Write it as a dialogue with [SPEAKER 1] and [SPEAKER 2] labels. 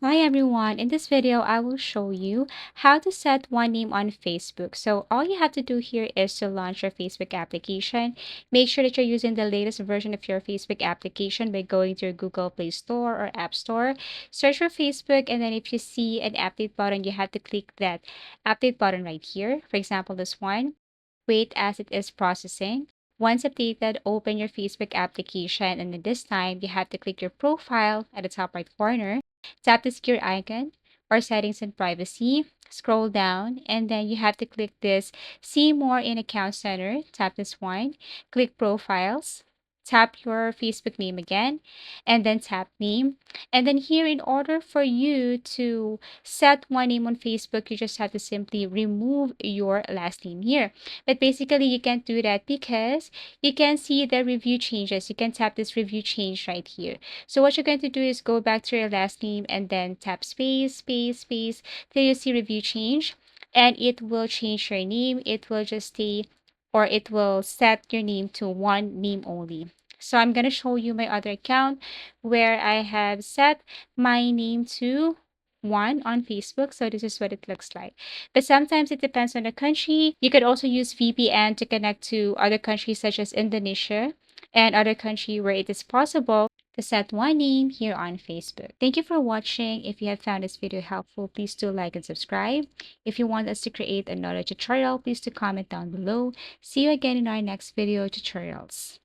[SPEAKER 1] Hi everyone, in this video I will show you how to set one name on Facebook. So all you have to do here is to launch your Facebook application. Make sure that you're using the latest version of your Facebook application by going to your Google Play Store or App Store. Search for Facebook, and then if you see an update button, you have to click that update button right here. For example, this one. Wait as it is processing. Once updated, open your Facebook application, and then this time you have to click your profile at the top right corner. Tap the secure icon or settings and privacy. Scroll down, and then you have to click this see more in account center. Tap this one. Click profiles. Tap your Facebook name again, and then tap name. And then here, in order for you to set one name on Facebook, you just have to simply remove your last name here. But basically, you can't do that because you can see the review changes. You can tap this review change right here. So what you're going to do is go back to your last name and then tap space, space, space till you see review change, and it will change your name. It will just stay, or it will set your name to one name only. So I'm going to show you my other account where I have set my name to one on Facebook. So this is what it looks like. But sometimes it depends on the country. You could also use VPN to connect to other countries such as Indonesia and other country where it is possible to set one name here on Facebook. Thank you for watching. If you have found this video helpful, please do like and subscribe. If you want us to create another tutorial, please do comment down below. See you again in our next video tutorials.